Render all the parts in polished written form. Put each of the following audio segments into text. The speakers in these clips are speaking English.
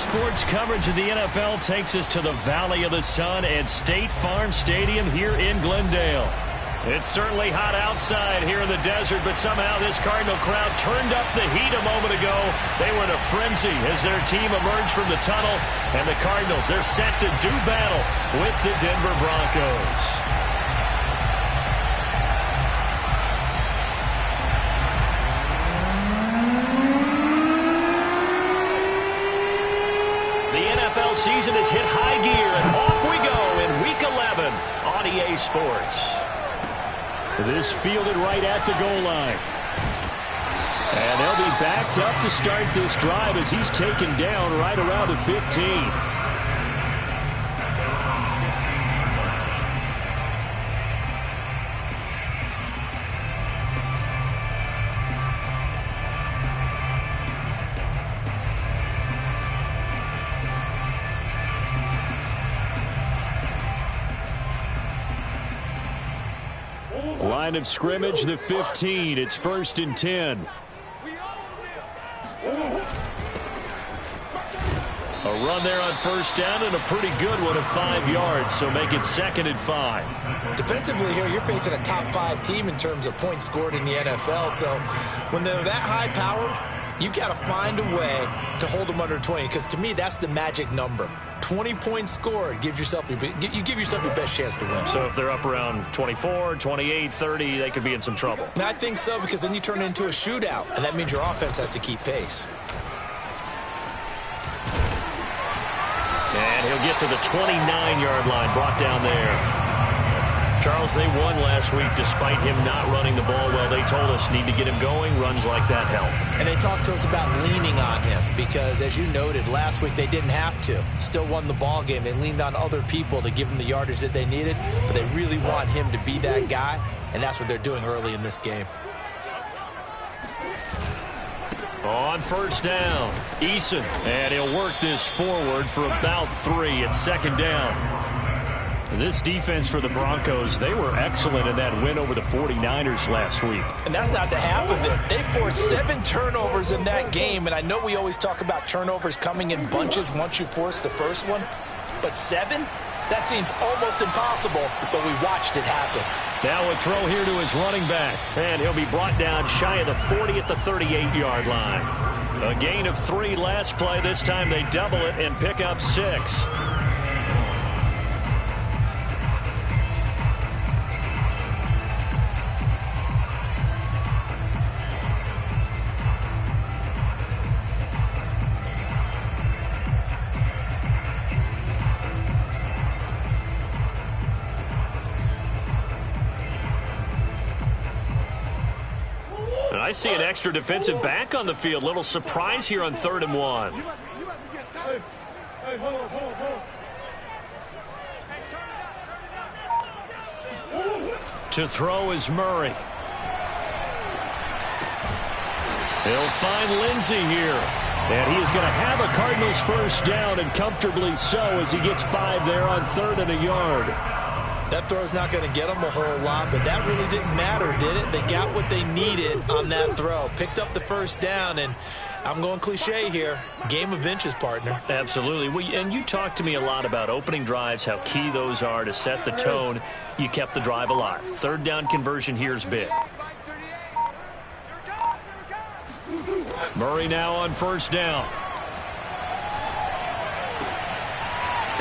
Sports coverage of the NFL takes us to the Valley of the Sun at State Farm Stadium here in Glendale. It's certainly hot outside here in the desert, but somehow this Cardinal crowd turned up the heat a moment ago. They were in a frenzy as their team emerged from the tunnel, and the Cardinals, they're set to do battle with the Denver Broncos. NFL season has hit high gear, and off we go in Week 11 on EA Sports. This fielded right at the goal line. And they'll be backed up to start this drive as he's taken down right around the 15. Line of scrimmage, the 15. It's 1st and 10. A run there on 1st down and a pretty good one of 5 yards, so make it 2nd and 5. Defensively here, you're facing a top 5 team in terms of points scored in the NFL, so when they're that high-powered, you've got to find a way to hold them under 20, because to me, that's the magic number. 20 points scored, you give yourself your best chance to win. So if they're up around 24, 28, 30, they could be in some trouble. I think so, because then you turn it into a shootout, and that means your offense has to keep pace. And he'll get to the 29-yard line, brought down there. Charles, they won last week despite him not running the ball well. They told us need to get him going. Runs like that help. And they talked to us about leaning on him because, as you noted, last week they didn't have to. Still won the ball game. They leaned on other people to give them the yardage that they needed, but they really want him to be that guy, and that's what they're doing early in this game. On 1st down, Eason, and he'll work this forward for about 3 at 2nd down. This defense for the Broncos, they were excellent in that win over the 49ers last week. And that's not the half of it. They forced 7 turnovers in that game, and I know we always talk about turnovers coming in bunches once you force the first one, but 7? That seems almost impossible, but we watched it happen. Now a throw here to his running back, and he'll be brought down shy of the 40 at the 38-yard line. A gain of 3 last play. This time they double it and pick up 6. I see an extra defensive back on the field. Little surprise here on 3rd and 1. To throw is Murray. He'll find Lindsey here. And he is going to have a Cardinals 1st down, and comfortably so, as he gets 5 there on 3rd and a yard. That throw's not going to get them a whole lot, but that really didn't matter, did it? They got what they needed on that throw. Picked up the 1st down, and I'm going cliche here. Game of inches, partner. Absolutely. Well, and you talked to me a lot about opening drives, how key those are to set the tone. You kept the drive alive. 3rd down conversion here is big. Murray now on 1st down.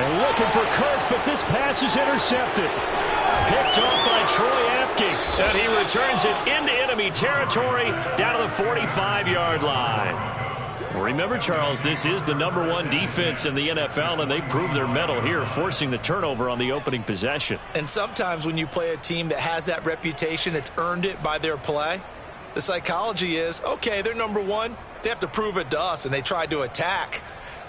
And looking for Kirk, but this pass is intercepted. Picked off by Troy Apke. And he returns it into enemy territory down to the 45-yard line. Remember, Charles, this is the #1 defense in the NFL, and they proved their mettle here, forcing the turnover on the opening possession. And sometimes when you play a team that has that reputation, that's earned it by their play, the psychology is, okay, they're #1. They have to prove it to us, and they tried to attack.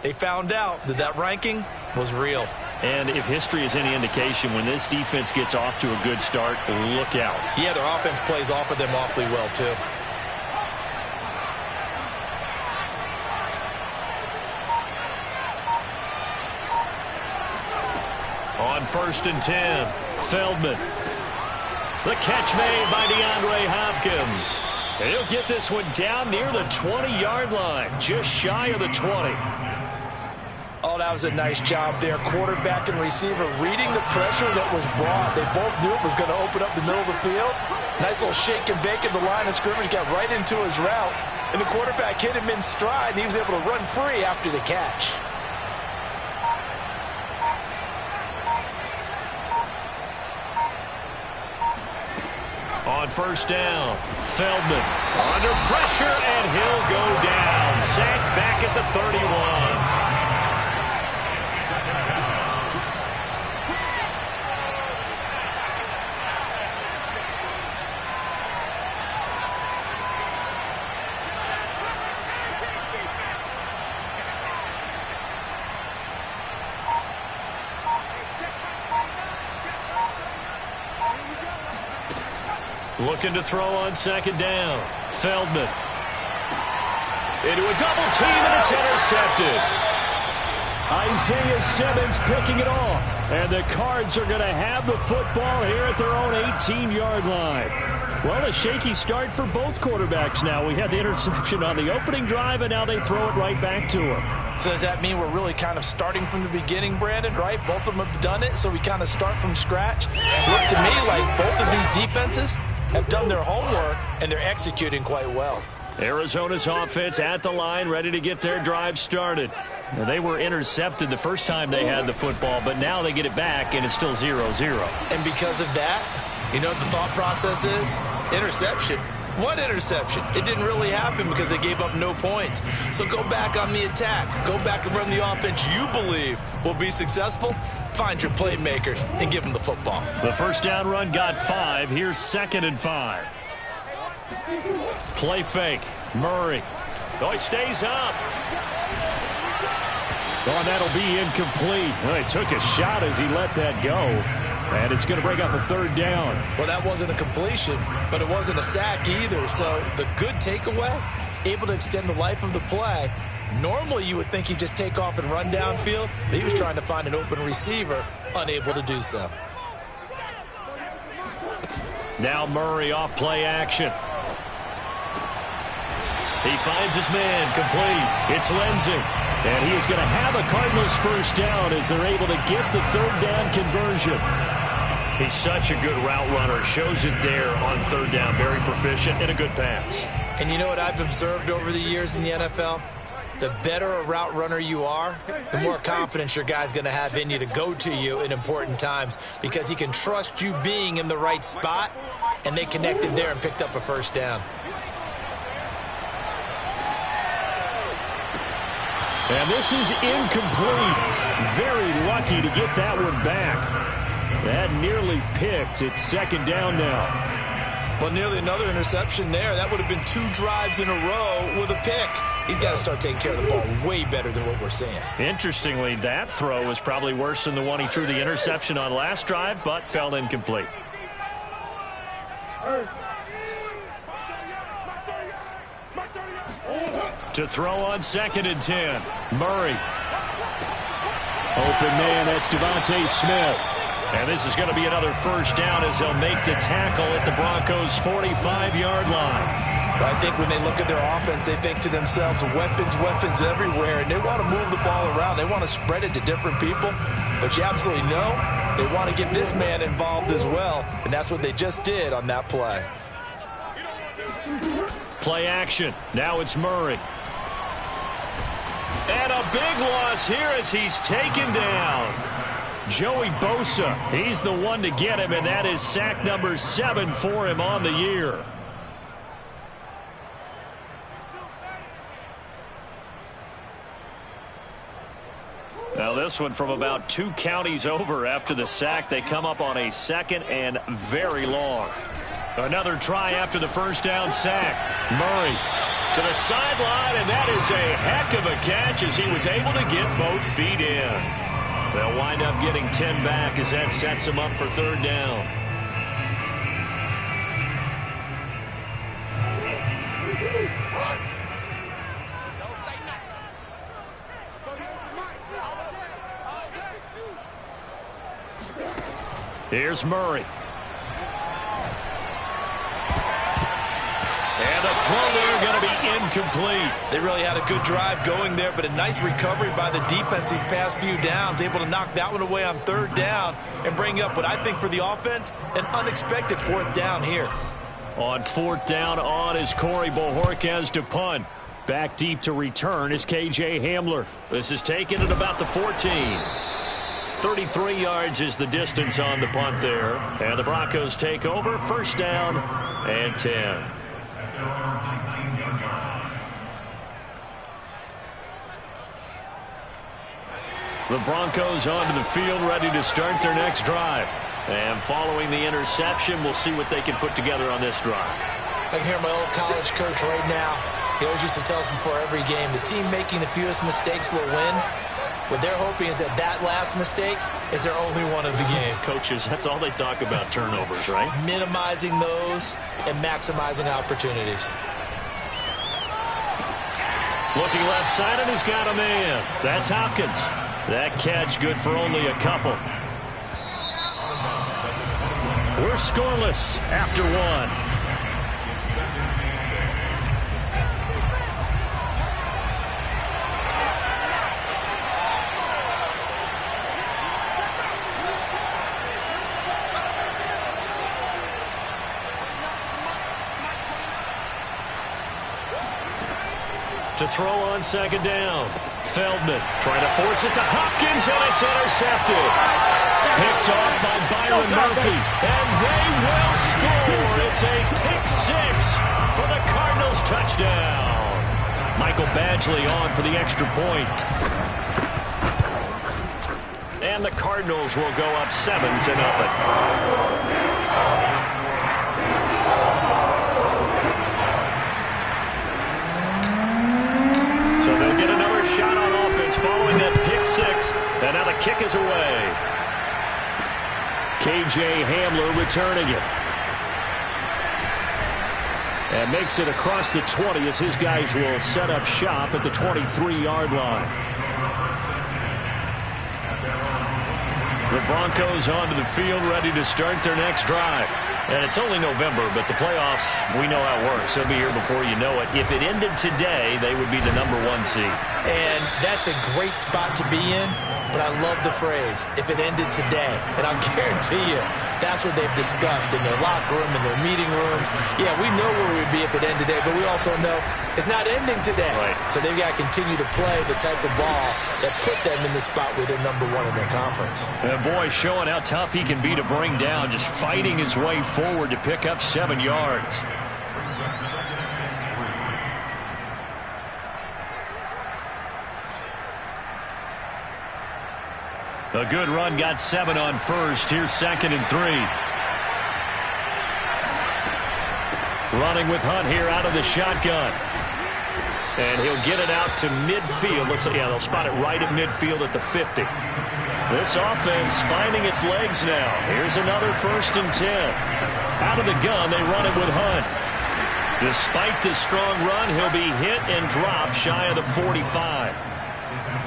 They found out that that ranking was real. And if history is any indication, when this defense gets off to a good start, look out. Yeah, their offense plays off of them awfully well, too. On 1st and 10, Feldman. The catch made by DeAndre Hopkins. And he'll get this one down near the 20-yard line, just shy of the 20. that was a nice job there. Quarterback and receiver reading the pressure that was brought. They both knew it was going to open up the middle of the field. Nice little shake and bake at the line of scrimmage, got right into his route. And the quarterback hit him in stride, and he was able to run free after the catch. On first down, Feldman under pressure, and he'll go down. Sacked back at the 31. Looking to throw on second down. Feldman. Into a double team, and it's intercepted. Isaiah Simmons picking it off. And the Cards are going to have the football here at their own 18-yard line. Well, a shaky start for both quarterbacks now. We had the interception on the opening drive, and now they throw it right back to him. So does that mean we're really kind of starting from the beginning, Brandon, right? Both of them have done it, so we kind of start from scratch. Looks to me like both of these defenses have done their homework, and they're executing quite well. Arizona's offense at the line, ready to get their drive started. Now, they were intercepted the first time they had the football, but now they get it back, and it's still 0-0. And because of that, you know what the thought process is? Interception. What interception? It didn't really happen because they gave up no points. So go back on the attack. Go back and run the offense you believe will be successful. Find your playmakers and give them the football. The first down run got 5. Here's 2nd and 5. Play fake. Murray. Oh, he stays up. Oh, and that'll be incomplete. Well, he took a shot as he let that go. And it's going to bring up a 3rd down. Well, that wasn't a completion, but it wasn't a sack either. So the good takeaway, able to extend the life of the play. Normally, you would think he'd just take off and run downfield, but he was trying to find an open receiver, unable to do so. Now Murray off play action. He finds his man, complete. It's Lindsey. And he is going to have a Cardinals first down as they're able to get the 3rd down conversion. He's such a good route runner. Shows it there on 3rd down. Very proficient and a good pass. And you know what I've observed over the years in the NFL? The better a route runner you are, the more confidence your guy's going to have in you to go to you in important times because he can trust you being in the right spot, and they connected there and picked up a first down. And this is incomplete. Very lucky to get that one back. That nearly picked. It's 2nd down now. Well, nearly another interception there. That would have been 2 drives in a row with a pick. He's got to start taking care of the ball way better than what we're seeing. Interestingly, that throw was probably worse than the one he threw the interception on last drive, but fell incomplete. To throw on 2nd and 10. Murray. Open man, that's Devontae Smith. And this is going to be another first down as they'll make the tackle at the Broncos' 45-yard line. I think when they look at their offense, they think to themselves, weapons, weapons everywhere, and they want to move the ball around. They want to spread it to different people, but you absolutely know they want to get this man involved as well, and that's what they just did on that play. Play action. Now it's Murray. And a big loss here as he's taken down. Joey Bosa, he's the one to get him, and that is sack number 7 for him on the year. Now this one from about 2 counties over after the sack. They come up on a 2nd and very long. Another try after the first down sack. Murray to the sideline, and that is a heck of a catch as he was able to get both feet in. They'll wind up getting 10 back as that sets them up for 3rd down. Here's Murray. And the throw there going to be incomplete. They really had a good drive going there, but a nice recovery by the defense these past few downs, able to knock that one away on third down and bring up what I think for the offense, an unexpected fourth down here. On fourth down on is Corey Bojorquez to punt. Back deep to return is K.J. Hamler. This is taken at about the 14. 33 yards is the distance on the punt there. And the Broncos take over. First down and 10. The Broncos onto the field, ready to start their next drive. And following the interception, we'll see what they can put together on this drive. I can hear my old college coach right now. He always used to tell us before every game, the team making the fewest mistakes will win. What they're hoping is that that last mistake is their only one of the game. Coaches, that's all they talk about, turnovers, right? Minimizing those and maximizing opportunities. Looking left side, and he's got a man. That's Hopkins. That catch good for only a couple. We're scoreless after one. To throw on second down. Feldman trying to force it to Hopkins, and it's intercepted. Picked off by Byron Murphy, and they will score. It's a pick six for the Cardinals touchdown. Michael Badgley on for the extra point. And the Cardinals will go up 7-0. So they'll get another shot on offense following that pick six. And now the kick is away. K.J. Hamler returning it. And makes it across the 20 as his guys will set up shop at the 23-yard line. The Broncos onto the field ready to start their next drive. And it's only November, but the playoffs, we know how it works. They'll be here before you know it. If it ended today, they would be the #1 seed. And that's a great spot to be in, but I love the phrase, if it ended today. And I'll guarantee you, that's what they've discussed in their locker room, in their meeting rooms. Yeah, we know where we'd be if it ended today, but we also know it's not ending today. Right. So they've got to continue to play the type of ball that put them in the spot where they're #1 in their conference. And boy, showing how tough he can be to bring down, just fighting his way forward to pick up 7 yards. A good run, got 7 on first. Here's 2nd and 3. Running with Hunt here out of the shotgun. And he'll get it out to midfield. Looks like, yeah, they'll spot it right at midfield at the 50. This offense finding its legs now. Here's another 1st and 10. Out of the gun, they run it with Hunt. Despite the strong run, he'll be hit and dropped shy of the 45.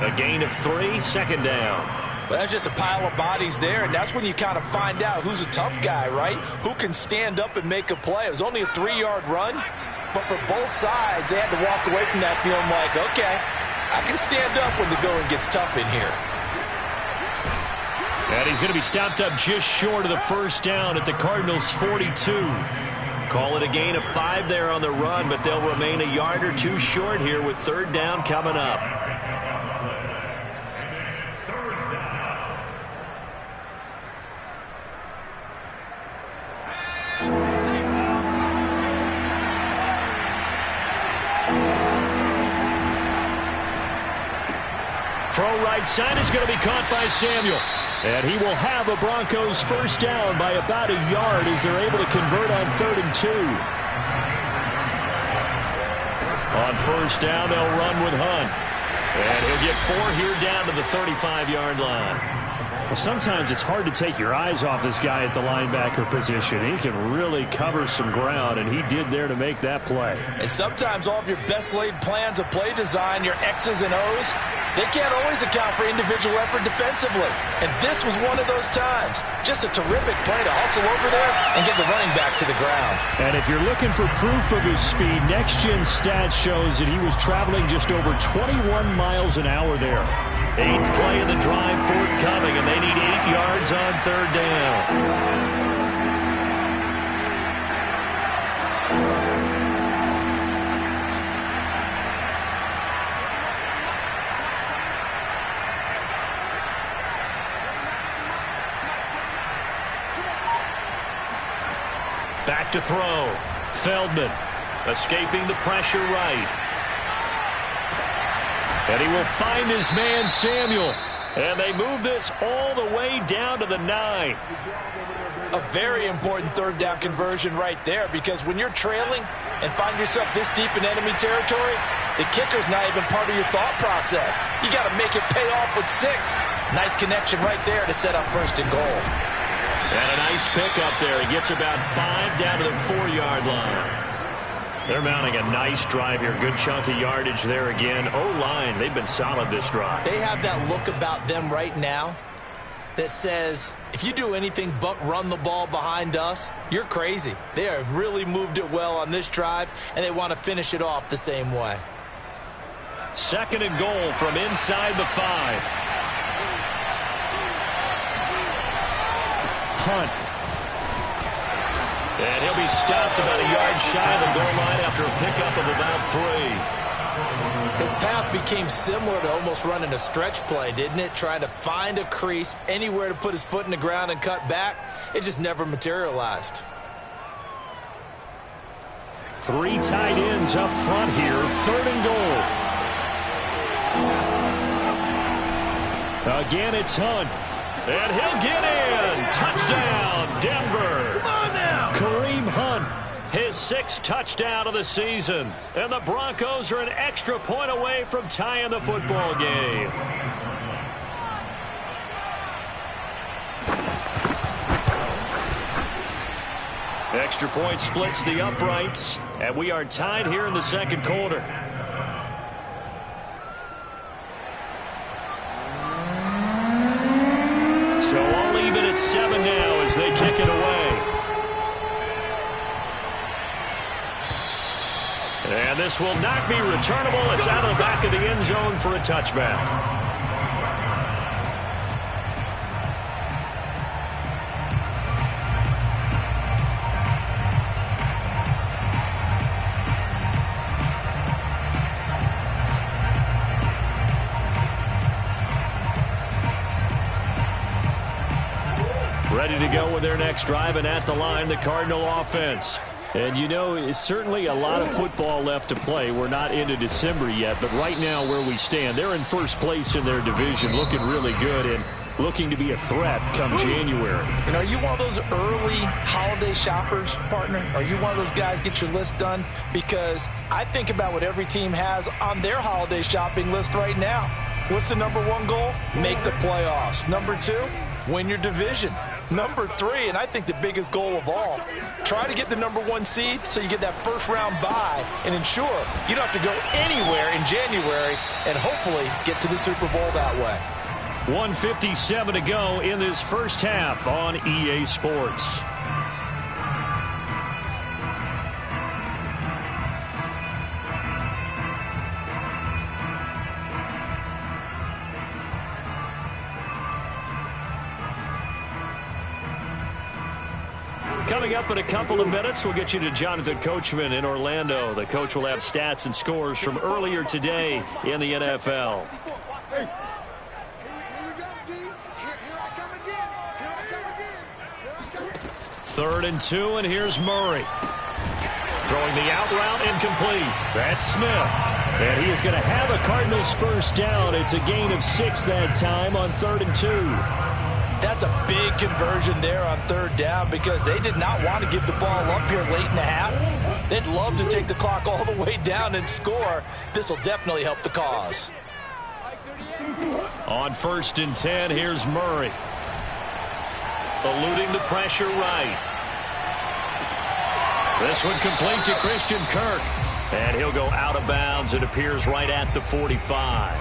A gain of 3, 2nd down. Well, that's just a pile of bodies there, and that's when you kind of find out who's a tough guy, right? Who can stand up and make a play. It was only a 3-yard run, but for both sides, they had to walk away from that feeling like, okay, I can stand up when the going gets tough in here. And he's going to be stopped up just short of the 1st down at the Cardinals' 42. Call it a gain of 5 there on the run, but they'll remain a yard or 2 short here with 3rd down coming up. Throw right side is going to be caught by Samuel. And he will have a Broncos 1st down by about a yard as they're able to convert on 3rd and 2. On 1st down, they'll run with Hunt. And he'll get 4 here down to the 35-yard line. Well, sometimes it's hard to take your eyes off this guy at the linebacker position. He can really cover some ground, and he did there to make that play. And sometimes all of your best laid plans of play design, your X's and O's, They can't always account for individual effort defensively, and this was one of those times. Just a terrific play to hustle over there and get the running back to the ground. And if you're looking for proof of his speed, Next Gen Stats shows that he was traveling just over 21 miles an hour there. 8th play of the drive forthcoming, and they need 8 yards on 3rd down. Back to throw. Feldman escaping the pressure right. And he will find his man Samuel. And they move this all the way down to the 9. A very important 3rd down conversion right there, because when you're trailing and find yourself this deep in enemy territory, the kicker's not even part of your thought process. You got to make it pay off with 6. Nice connection right there to set up 1st and goal. And a nice pickup there. He gets about 5 down to the 4-yard line. They're mounting a nice drive here. Good chunk of yardage there again. O-line, they've been solid this drive. They have that look about them right now that says, if you do anything but run the ball behind us, you're crazy. They have really moved it well on this drive, and they want to finish it off the same way. 2nd and goal from inside the 5. Hunt. And he'll be stopped about a yard shy of the goal line after a pickup of about 3. His path became similar to almost running a stretch play, didn't it? Trying to find a crease, anywhere to put his foot in the ground and cut back. It just never materialized. 3 tight ends up front here. 3rd and goal. Again, it's Hunt. And he'll get in. Touchdown, Denver. Come on now. Kareem Hunt, his 6th touchdown of the season. And the Broncos are an extra point away from tying the football game. Extra point splits the uprights. And we are tied here in the 2nd quarter. So all even at 7 now as they kick it away. And this will not be returnable. It's out of the back of the end zone for a touchback. Ready to go with their next drive, and at the line, the Cardinal offense. And, you know, it's certainly a lot of football left to play. We're not into December yet, but right now where we stand, they're in 1st place in their division, looking really good and looking to be a threat come January. And are you one of those early holiday shoppers, partner? Are you one of those guys get your list done? Because I think about what every team has on their holiday shopping list right now. What's the #1 goal? Make the playoffs. #2, win your division. #3, and I think the biggest goal of all, try to get the #1 seed so you get that 1st-round bye and ensure you don't have to go anywhere in January and hopefully get to the Super Bowl that way. 1:57 to go in this 1st half on EA Sports. Coming up in a couple of minutes, we'll get you to Jonathan Coachman in Orlando. The coach will have stats and scores from earlier today in the NFL. 3rd and 2, and here's Murray. Throwing the out route incomplete. That's Smith. And he is going to have a Cardinals 1st down. It's a gain of 6 that time on 3rd and 2. That's a big conversion there on 3rd down because they did not want to give the ball up here late in the half. They'd love to take the clock all the way down and score. This will definitely help the cause. On 1st and 10, here's Murray. Eluding the pressure right. This one complete to Christian Kirk. And he'll go out of bounds. It appears right at the 45.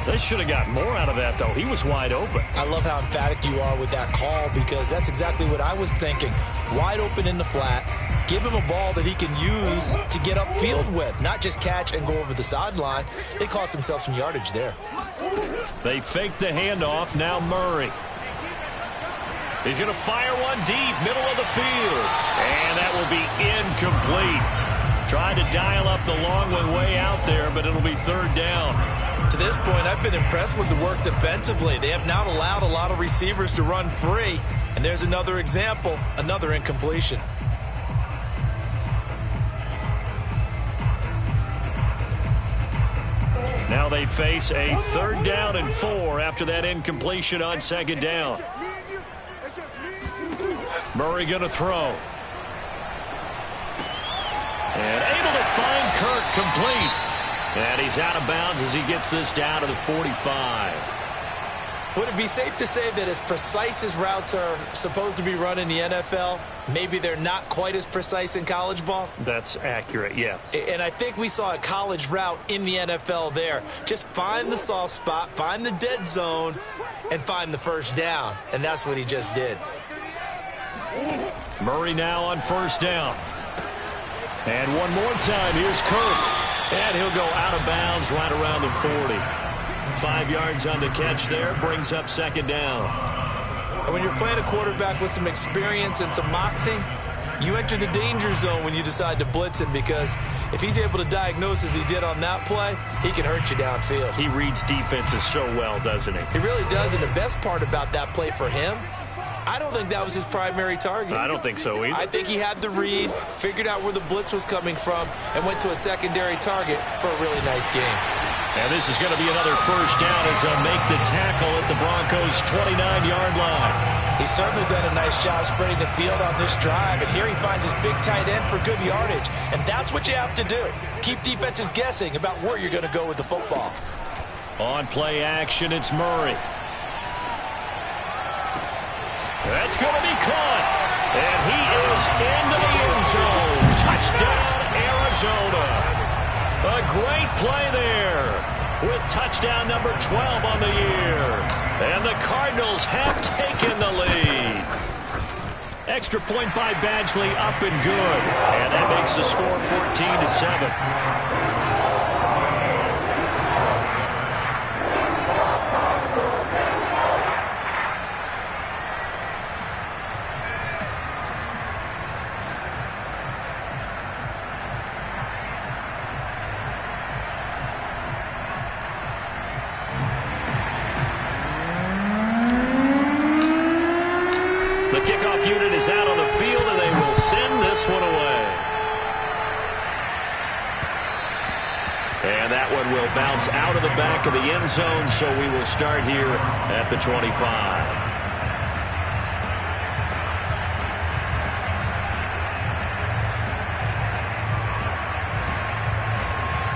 They should have got more out of that, though. He was wide open. I love how emphatic you are with that call because that's exactly what I was thinking. Wide open in the flat. Give him a ball that he can use to get upfield with, not just catch and go over the sideline. They cost themselves some yardage there. They fake the handoff. Now Murray. He's going to fire one deep, middle of the field. And that will be incomplete. Tried to dial up the long one way out there, but it'll be third down. To this point, I've been impressed with the work defensively. They have not allowed a lot of receivers to run free. And there's another example, another incompletion. Now they face a third down and 4 after that incompletion on second down. Murray going to throw. And able to find Kirk complete. And he's out of bounds as he gets this down to the 45. Would it be safe to say that as precise as routes are supposed to be run in the NFL, maybe they're not quite as precise in college ball? That's accurate, yeah. And I think we saw a college route in the NFL there. Just find the soft spot, find the dead zone, and find the first down. And that's what he just did. Murray now on first down. And one more time, here's Kirk. And he'll go out of bounds right around the 40. 5 yards on the catch there, brings up second down. And when you're playing a quarterback with some experience and some moxie, you enter the danger zone when you decide to blitz him, because if he's able to diagnose as he did on that play, he can hurt you downfield. He reads defenses so well, doesn't he? He really does, and the best part about that play for him, I don't think that was his primary target. I don't think so either. I think he had the read, figured out where the blitz was coming from, and went to a secondary target for a really nice game. And this is going to be another first down as they make the tackle at the Broncos' 29-yard line. He's certainly done a nice job spreading the field on this drive, and here he finds his big tight end for good yardage. And that's what you have to do. Keep defenses guessing about where you're going to go with the football. On play action, it's Murray. That's going to be caught. And he is into the end zone. Touchdown, Arizona. A great play there with touchdown number 12 on the year. And the Cardinals have taken the lead. Extra point by Badgley, up and good. And that makes the score 14-7. Kickoff unit is out on the field, and they will send this one away. And that one will bounce out of the back of the end zone, so we will start here at the 25.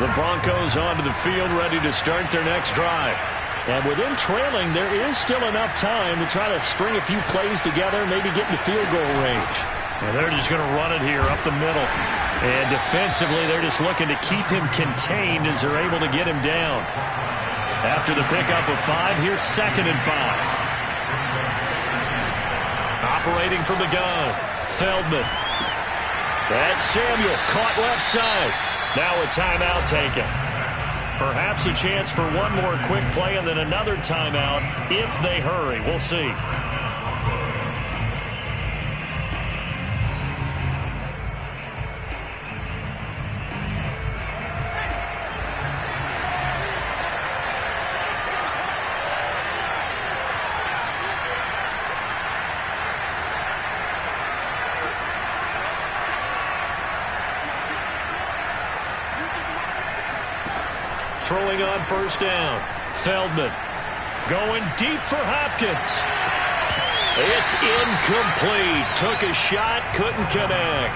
The Broncos onto the field, ready to start their next drive. And within trailing, there is still enough time to try to string a few plays together, maybe get into field goal range. And they're just going to run it here up the middle. And defensively, they're just looking to keep him contained as they're able to get him down. After the pickup of 5, here's 2nd and 5. Operating from the gun, Feldman. That's Samuel, caught left side. Now a timeout taken. Perhaps a chance for one more quick play and then another timeout if they hurry. We'll see. Throwing on first down. Feldman going deep for Hopkins. It's incomplete. Took a shot, couldn't connect.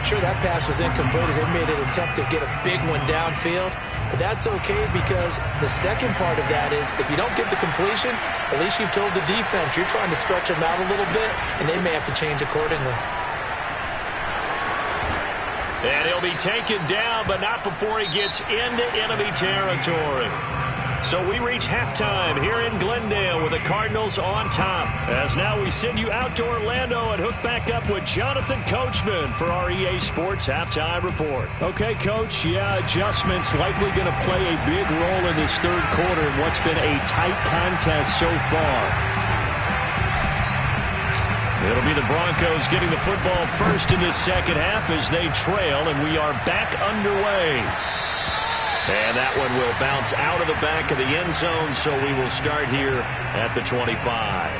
Sure, that pass was incomplete as they made an attempt to get a big one downfield. But that's okay, because the second part of that is if you don't get the completion, at least you've told the defense you're trying to stretch them out a little bit, and they may have to change accordingly. And he'll be taken down, but not before he gets into enemy territory. So we reach halftime here in Glendale with the Cardinals on top. As now we send you out to Orlando and hook back up with Jonathan Coachman for our EA Sports Halftime Report. Okay, Coach, adjustments likely going to play a big role in this third quarter in what's been a tight contest so far. It'll be the Broncos getting the football first in this second half as they trail, and we are back underway. And that one will bounce out of the back of the end zone, so we will start here at the 25.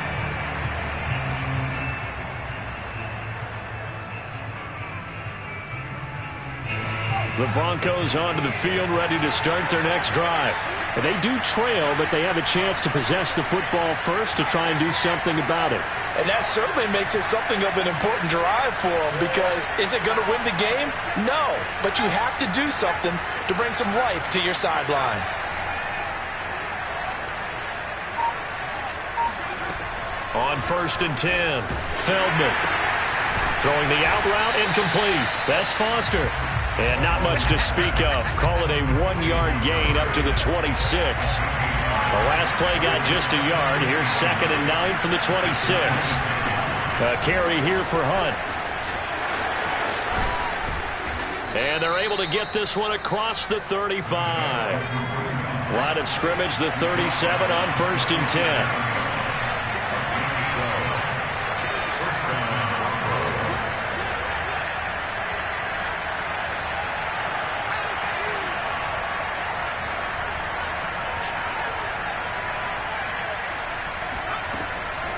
The Broncos onto the field, ready to start their next drive. And they do trail, but they have a chance to possess the football first to try and do something about it. And that certainly makes it something of an important drive for them, because is it going to win the game? No, but you have to do something to bring some life to your sideline. On 1st and 10, Feldman throwing the out route, incomplete. That's Foster. And not much to speak of. Call it a 1-yard gain up to the 26. The last play got just a yard. Here's 2nd and 9 from the 26. A carry here for Hunt. And they're able to get this one across the 35. Line of scrimmage, the 37 on 1st and 10.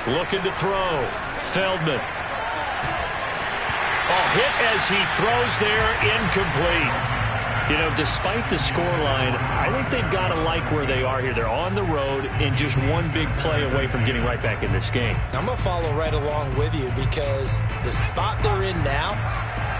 Looking to throw. Feldman. Hit as he throws there, incomplete. You know, despite the scoreline, I think they've got to like where they are here. They're on the road and just one big play away from getting right back in this game. I'm going to follow right along with you, because the spot they're in now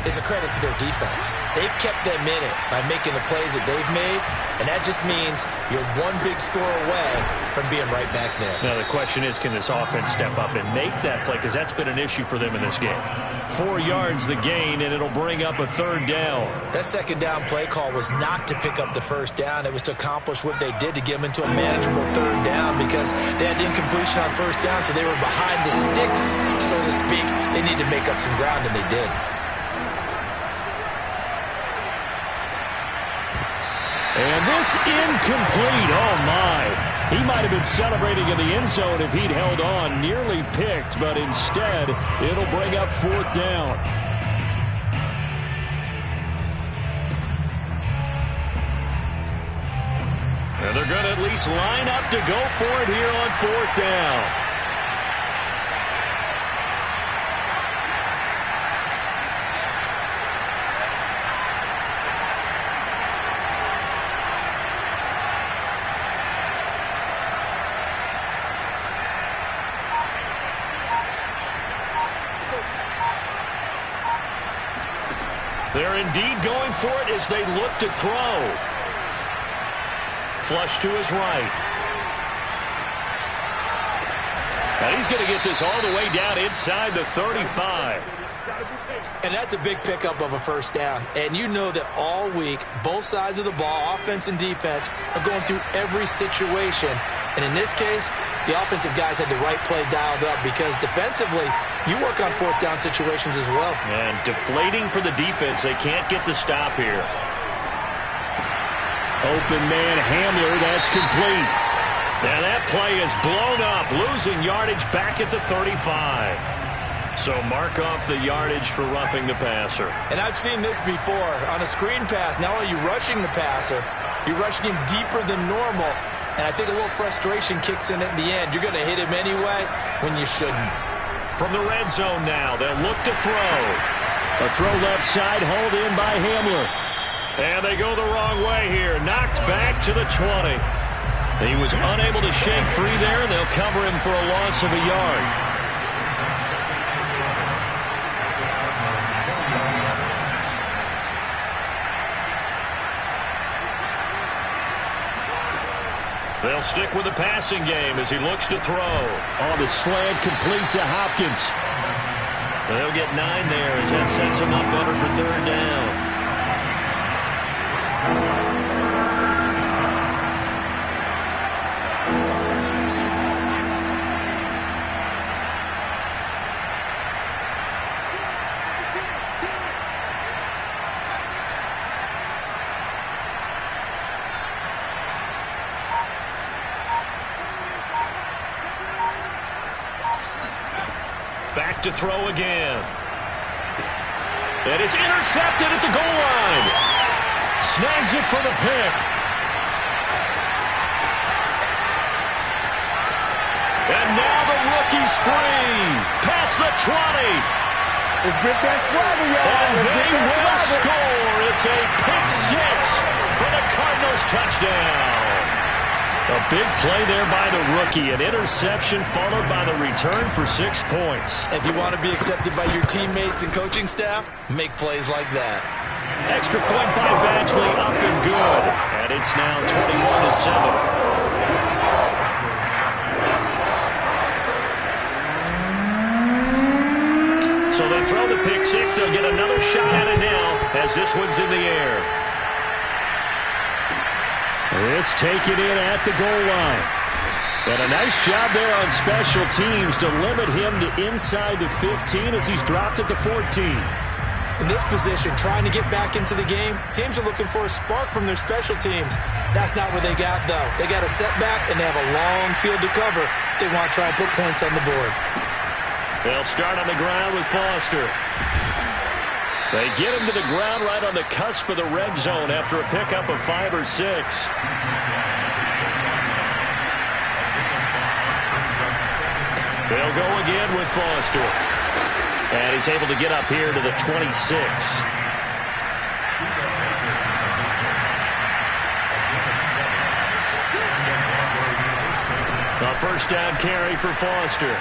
is a credit to their defense. They've kept them in it by making the plays that they've made, and that just means you're one big score away from being right back there. Now the question is, can this offense step up and make that play, because that's been an issue for them in this game. 4 yards the gain, and it'll bring up a 3rd down. That 2nd down play call was not to pick up the 1st down. It was to accomplish what they did, to get them into a manageable 3rd down, because they had incompletion on 1st down, so they were behind the sticks, so to speak. They needed to make up some ground, and they did. And this incomplete. Oh, my. He might have been celebrating in the end zone if he'd held on. Nearly picked, but instead, it'll bring up 4th down. And they're going to at least line up to go for it here on 4th down. They're indeed going for it as they look to throw. Flush to his right. And he's going to get this all the way down inside the 35. And that's a big pickup of a 1st down. And you know that all week, both sides of the ball, offense and defense, are going through every situation. And in this case, the offensive guys had the right play dialed up, because defensively, you work on 4th down situations as well. And deflating for the defense. They can't get the stop here. Open man Hamler, that's complete. Now that play is blown up, losing yardage back at the 35. So mark off the yardage for roughing the passer. And I've seen this before. On a screen pass, not only are you rushing the passer, you're rushing him deeper than normal. And I think a little frustration kicks in at the end. You're going to hit him anyway when you shouldn't. From the red zone now, they'll look to throw. A throw left side, hauled in by Hamler. And they go the wrong way here. Knocked back to the 20. He was unable to shake free there, and they'll cover him for a loss of a yard. They'll stick with the passing game as he looks to throw. On the slant, complete to Hopkins. They'll get 9 there as that sets him up better for 3rd down. Back to throw again. And it's intercepted at the goal line. Snags it for the pick. And now the rookie's free. Past the 20. Let's get that swagger, y'all. And they will score. It's a pick six for the Cardinals touchdown. A big play there by the rookie. An interception followed by the return for 6 points. If you want to be accepted by your teammates and coaching staff, make plays like that. Extra point by Batchley, up and good. And it's now 21-7. So they throw the pick six. They'll get another shot at it now as this one's in the air. This taken in at the goal line. And a nice job there on special teams to limit him to inside the 15 as he's dropped at the 14. In this position, trying to get back into the game, teams are looking for a spark from their special teams. That's not what they got, though. They got a setback, and they have a long field to cover if they want to try and put points on the board. They'll start on the ground with Foster. They get him to the ground right on the cusp of the red zone after a pickup of 5 or 6. They'll go again with Foster. And he's able to get up here to the 26. A first down carry for Foster.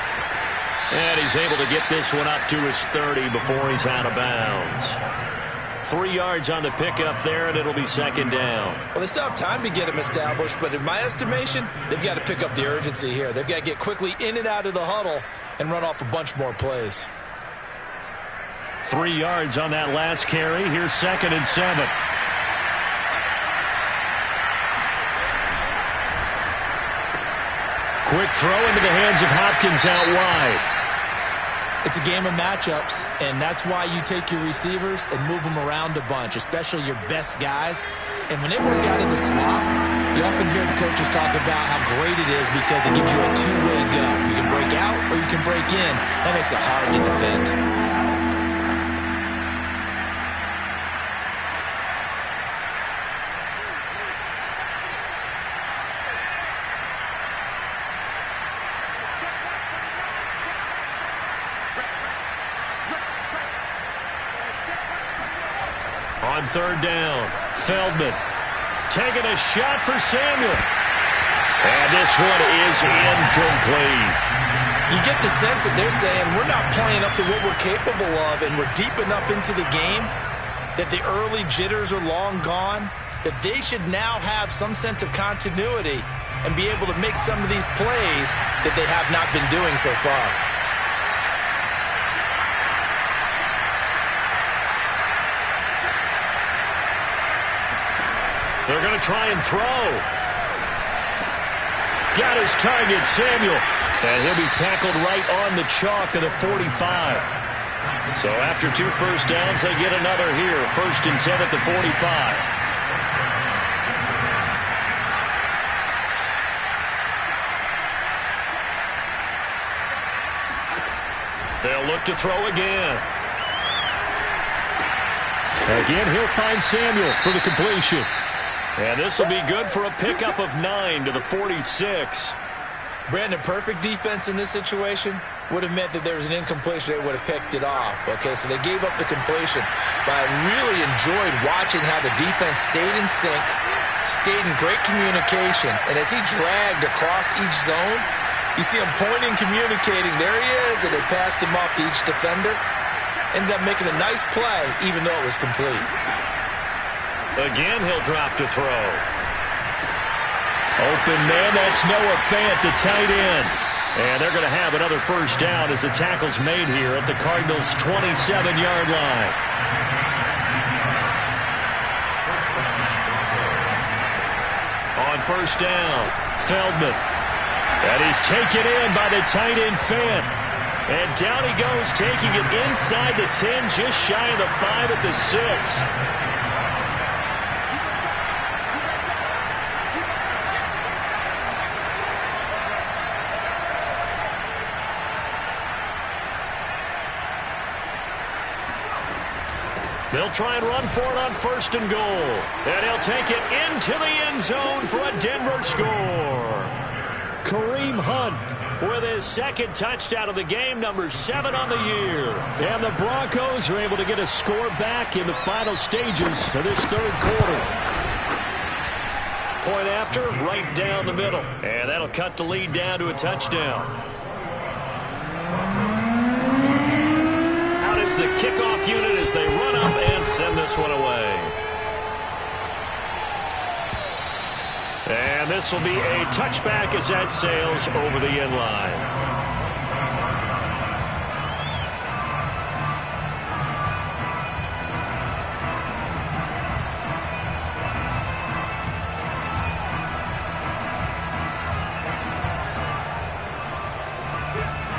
And he's able to get this one up to his 30 before he's out of bounds. 3 yards on the pickup there, and it'll be second down. Well, they still have time to get him established, but in my estimation, they've got to pick up the urgency here. They've got to get quickly in and out of the huddle and run off a bunch more plays. 3 yards on that last carry. Here's 2nd and 7. Quick throw into the hands of Hopkins out wide. It's a game of matchups, and that's why you take your receivers and move them around a bunch, especially your best guys. And when they work out of the slot, you often hear the coaches talk about how great it is because it gives you a two-way go. You can break out or you can break in. That makes it hard to defend. On third down, Feldman taking a shot for Samuel. And this one is incomplete. You get the sense that they're saying we're not playing up to what we're capable of, and we're deep enough into the game that the early jitters are long gone, that they should now have some sense of continuity and be able to make some of these plays that they have not been doing so far. They're going to try and throw. Got his target, Samuel. And he'll be tackled right on the chalk of the 45. So after 2 first downs, they get another here. 1st and 10 at the 45. They'll look to throw again. Again, he'll find Samuel for the completion. And this will be good for a pickup of 9 to the 46. Brandon, perfect defense in this situation would have meant that there was an incompletion. They would have picked it off. Okay, so they gave up the completion. But I really enjoyed watching how the defense stayed in sync, stayed in great communication. And as he dragged across each zone, you see him pointing, communicating. There he is, and they passed him off to each defender. Ended up making a nice play, even though it was complete. Again, he'll drop to throw. Open man, that's Noah Fant, the tight end. And they're going to have another first down as the tackle's made here at the Cardinals' 27-yard line. On first down, Feldman. And he's taken in by the tight end Fant. And down he goes, taking it inside the 10, just shy of the 5 at the 6. They'll try and run for it on 1st and goal. And he'll take it into the end zone for a Denver score. Kareem Hunt with his 2nd touchdown of the game, number 7 on the year. And the Broncos are able to get a score back in the final stages of this 3rd quarter. Point after, right down the middle. And that'll cut the lead down to a touchdown. Out is the kickoff unit as they run up and send this one away. And this will be a touchback as that sails over the end line.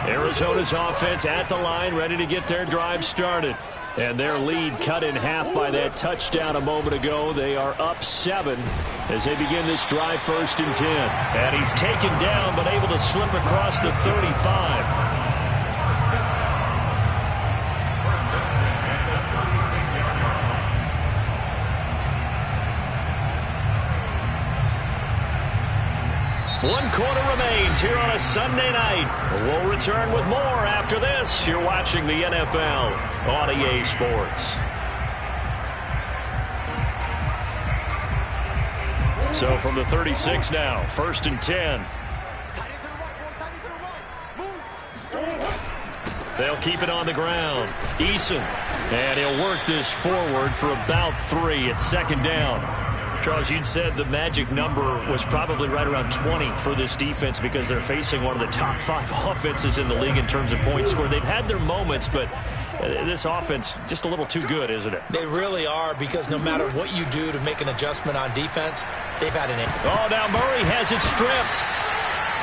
Arizona's offense at the line, ready to get their drive started. And their lead cut in half by that touchdown a moment ago. They are up 7 as they begin this drive, 1st and 10. And he's taken down but able to slip across the 35. One quarter remains here on a Sunday night. We'll return with more after this. You're watching the NFL on EA Sports. So from the 36 now, 1st and 10. They'll keep it on the ground. Eason. And he'll work this forward for about 3 at 2nd down. Charles, you'd said the magic number was probably right around 20 for this defense because they're facing one of the top 5 offenses in the league in terms of points scored. They've had their moments, but this offense just a little too good, isn't it? They really are, because no matter what you do to make an adjustment on defense, they've had an injury. Oh, now Murray has it stripped.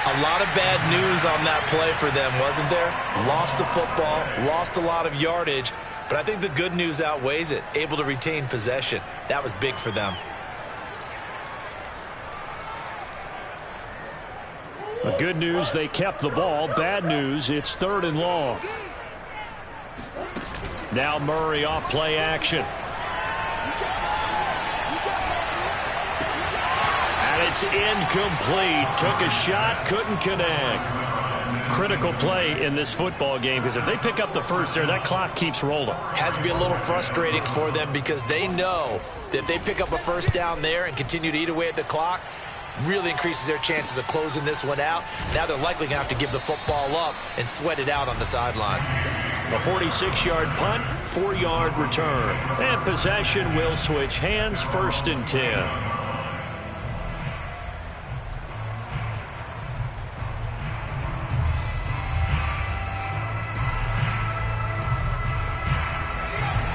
A lot of bad news on that play for them, wasn't there? Lost the football, lost a lot of yardage, but I think the good news outweighs it. Able to retain possession. That was big for them. Good news, they kept the ball. Bad news, it's 3rd and long. Now Murray off play action. And it's incomplete. Took a shot, couldn't connect. Critical play in this football game, because if they pick up the first there, that clock keeps rolling. Has to be a little frustrating for them, because they know that if they pick up a first down there and continue to eat away at the clock, really increases their chances of closing this one out. Now they're likely going to have to give the football up and sweat it out on the sideline. A 46-yard punt, 4-yard return. And possession will switch hands, 1st and 10.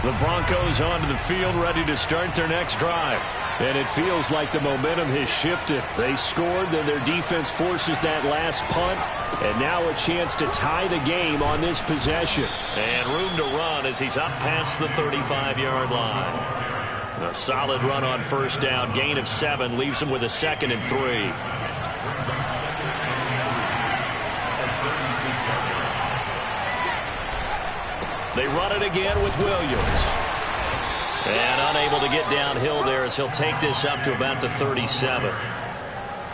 The Broncos onto the field, ready to start their next drive. And it feels like the momentum has shifted. They scored, then their defense forces that last punt. And now a chance to tie the game on this possession. And room to run as he's up past the 35-yard line. A solid run on 1st down. Gain of 7 leaves him with a 2nd and 3. They run it again with Williams. And unable to get downhill there as he'll take this up to about the 37.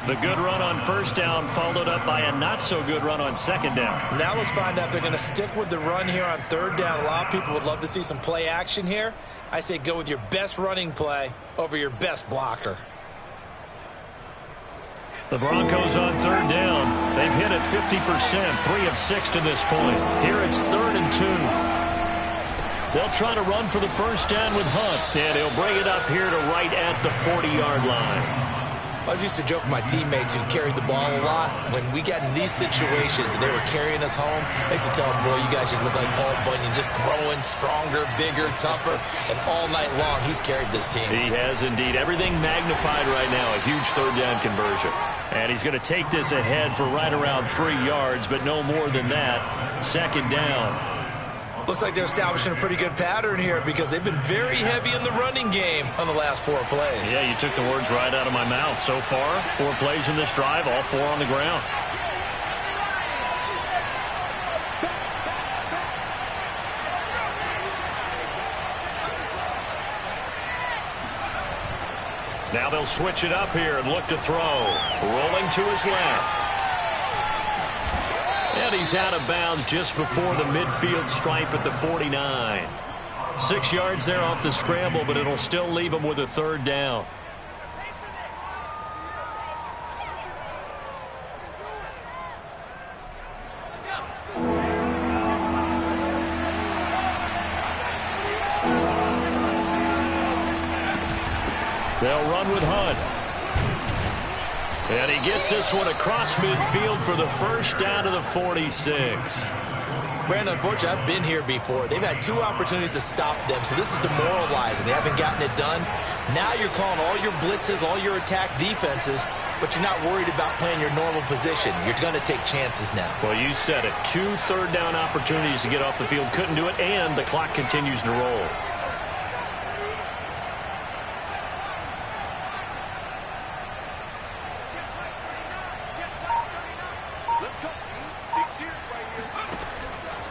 The good run on 1st down followed up by a not-so-good run on 2nd down. Now let's find out if they're going to stick with the run here on 3rd down. A lot of people would love to see some play action here. I say go with your best running play over your best blocker. The Broncos on 3rd down. They've hit it 50%, 3 of 6 to this point. Here it's 3rd and 2. They'll try to run for the first down with Hunt, and he'll bring it up here to right at the 40-yard line. I was used to joke with my teammates who carried the ball a lot. When we got in these situations and they were carrying us home, I used to tell them, boy, you guys just look like Paul Bunyan, just growing stronger, bigger, tougher. And all night long, he's carried this team. He has indeed. Everything magnified right now, a huge 3rd down conversion. And he's going to take this ahead for right around 3 yards, but no more than that. 2nd down. Looks like they're establishing a pretty good pattern here, because they've been very heavy in the running game on the last 4 plays. Yeah, you took the words right out of my mouth. So far, 4 plays in this drive, all 4 on the ground. Now they'll switch it up here and look to throw. Rolling to his left. And he's out of bounds just before the midfield stripe at the 49. 6 yards there off the scramble, but it'll still leave him with a third down. They'll run with Hunt. And he gets this one across midfield for the first down to the 46. Brandon, unfortunately, I've been here before. They've had 2 opportunities to stop them, so this is demoralizing. They haven't gotten it done. Now you're calling all your blitzes, all your attack defenses, but you're not worried about playing your normal position. You're going to take chances now. Well, you said it. 2 third-down opportunities to get off the field. Couldn't do it, and the clock continues to roll.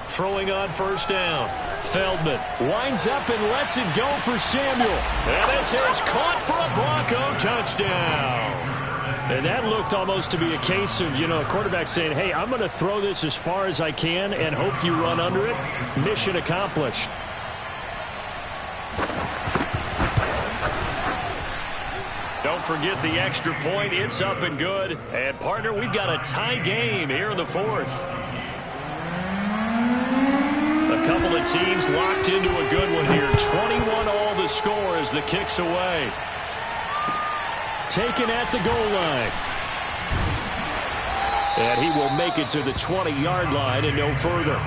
Throwing on first down. Feldman winds up and lets it go for Samuel. And this is caught for a Bronco touchdown. And that looked almost to be a case of, a quarterback saying, hey, I'm going to throw this as far as I can and hope you run under it. Mission accomplished. Don't forget the extra point. It's up and good. And, partner, we've got a tie game here in the 4th. A couple of teams locked into a good one here. 21 all the score as the kick's away. Taken at the goal line. And he will make it to the 20-yard line and no further.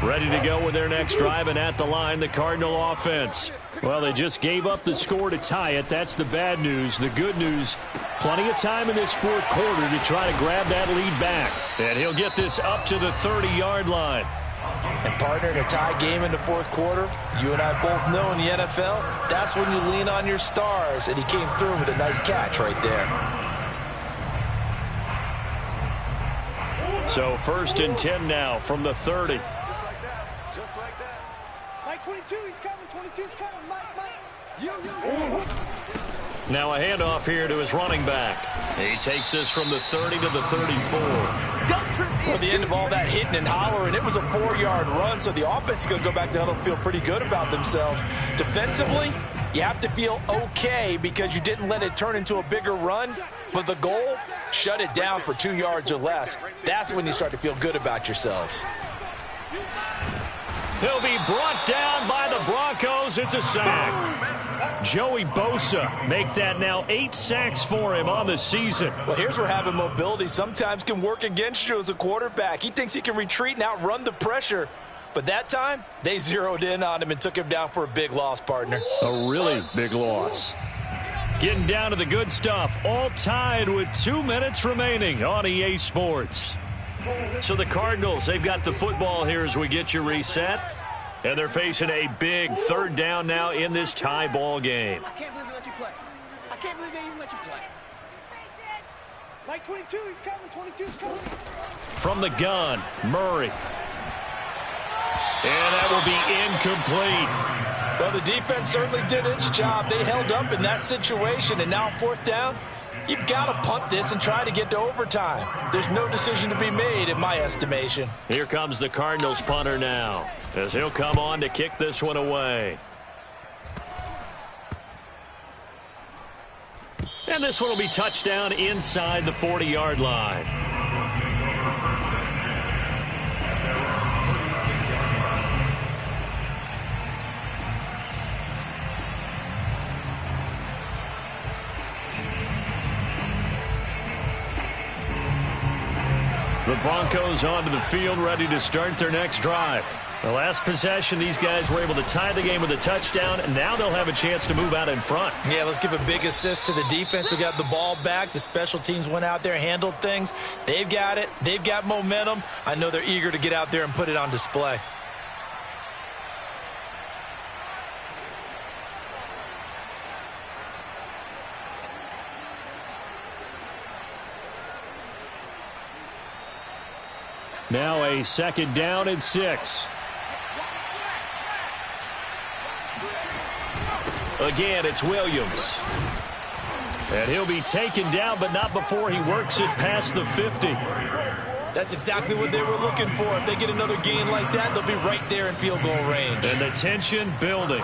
Ready to go with their next drive, and at the line, the Cardinal offense. Well, they just gave up the score to tie it. That's the bad news. The good news, plenty of time in this 4th quarter to try to grab that lead back. And he'll get this up to the 30-yard line. And, partner, in a tie game in the 4th quarter, you and I both know in the NFL, that's when you lean on your stars. And he came through with a nice catch right there. So 1st and 10 now from the 30. Just like that. Mike 22, he's coming. 22's coming. Mike. Now a handoff here to his running back. He takes this from the 30 to the 34. Well, the end of all that hitting and hollering, it was a 4-yard run, so the offense is going to go back to huddle and feel pretty good about themselves. Defensively, you have to feel okay because you didn't let it turn into a bigger run, but the goal, shut it down for 2 yards or less. That's when you start to feel good about yourselves. He'll be brought down by the Broncos. It's a sack. Joey Bosa make that now 8 sacks for him on the season. Well, here's where having mobility sometimes can work against you as a quarterback. He thinks he can retreat and outrun the pressure. But that time, they zeroed in on him and took him down for a big loss, partner. A really big loss. Getting down to the good stuff. All tied with 2 minutes remaining on EA Sports. So the Cardinals, they've got the football here as we get you reset. And they're facing a big 3rd down now in this tie ball game. I can't believe they let you play. I can't believe they even let you play. Mike 22, he's coming. 22's coming. From the gun, Murray. And that will be incomplete. Well, the defense certainly did its job. They held up in that situation, and now 4th down, you've got to punt this and try to get to overtime. There's no decision to be made in my estimation. Here comes the Cardinals punter now, as he'll come on to kick this one away. And this one will be touchdown inside the 40-yard line. The Broncos onto the field, ready to start their next drive. The last possession, these guys were able to tie the game with a touchdown, and now they'll have a chance to move out in front. Yeah, let's give a big assist to the defense who got the ball back. The special teams went out there, handled things. They've got it. They've got momentum. I know they're eager to get out there and put it on display. Now a 2nd down and 6. Again, it's Williams. And he'll be taken down, but not before he works it past the 50. That's exactly what they were looking for. If they get another gain like that, they'll be right there in field goal range. And the tension building.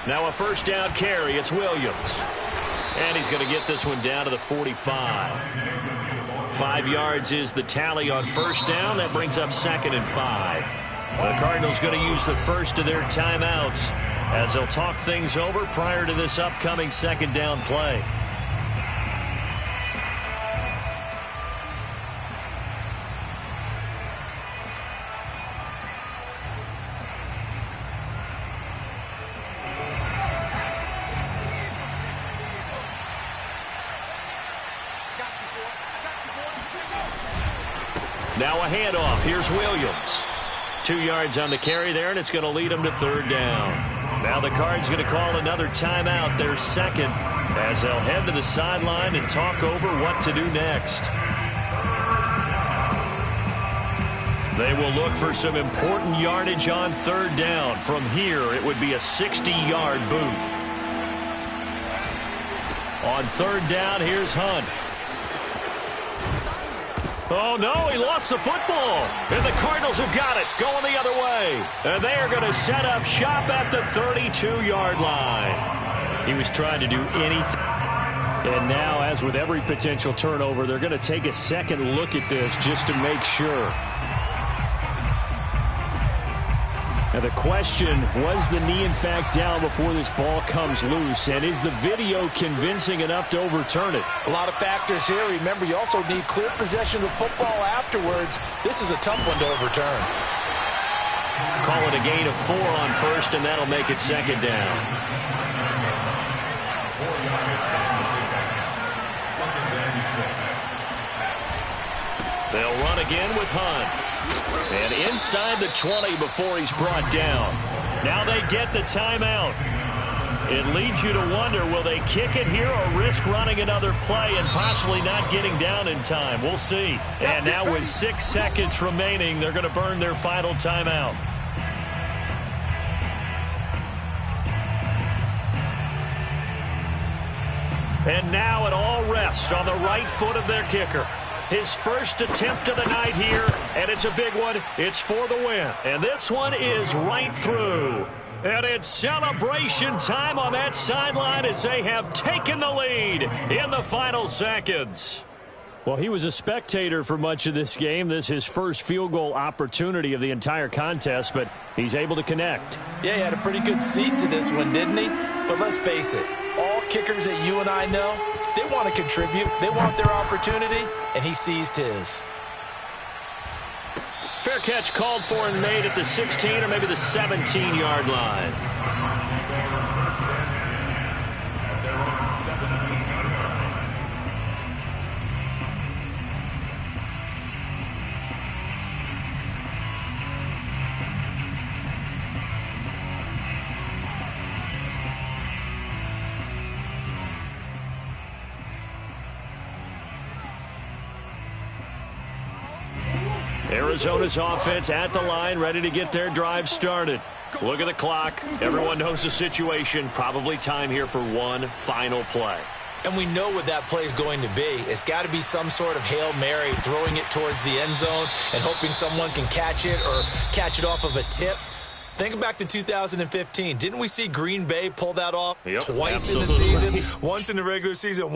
Now a 1st down carry. It's Williams. And he's going to get this one down to the 45. 5 yards is the tally on 1st down. That brings up 2nd and 5. The Cardinals going to use the first of their timeouts as they'll talk things over prior to this upcoming 2nd down play. Now a handoff. Here's Williams. 2 yards on the carry there, and it's going to lead them to 3rd down. Now the Cards going to call another timeout, their 2nd, as they'll head to the sideline and talk over what to do next. They will look for some important yardage on 3rd down. From here, it would be a 60-yard boot. On 3rd down, here's Hunt. Oh, no, he lost the football. And the Cardinals have got it, going the other way. And they are going to set up shop at the 32-yard line. He was trying to do anything. And now, as with every potential turnover, they're going to take a second look at this just to make sure. Now the question, was the knee in fact down before this ball comes loose? And is the video convincing enough to overturn it? A lot of factors here. Remember, you also need clear possession of the football afterwards. This is a tough one to overturn. Call it a gain of 4 on 1st, and that'll make it 2nd down. They'll run again with Hunt. And inside the 20 before he's brought down. Now they get the timeout. It leads you to wonder, will they kick it here or risk running another play and possibly not getting down in time? We'll see. And now with 6 seconds remaining, they're going to burn their final timeout. And now it all rests on the right foot of their kicker. His first attempt of the night here, and it's a big one. It's for the win. And this one is right through. And it's celebration time on that sideline as they have taken the lead in the final seconds. Well, he was a spectator for much of this game. This is his first field goal opportunity of the entire contest, but he's able to connect. Yeah, he had a pretty good seat to this one, didn't he? But let's face it, all kickers that you and I know, they want to contribute. They want their opportunity, and he seized his. Fair catch called for and made at the 16 or maybe the 17-yard line. Arizona's offense at the line, ready to get their drive started. Look at the clock. Everyone knows the situation. Probably time here for one final play. And we know what that play is going to be. It's got to be some sort of Hail Mary, throwing it towards the end zone and hoping someone can catch it or catch it off of a tip. Think back to 2015. Didn't we see Green Bay pull that off twice in the season? Once in the regular season,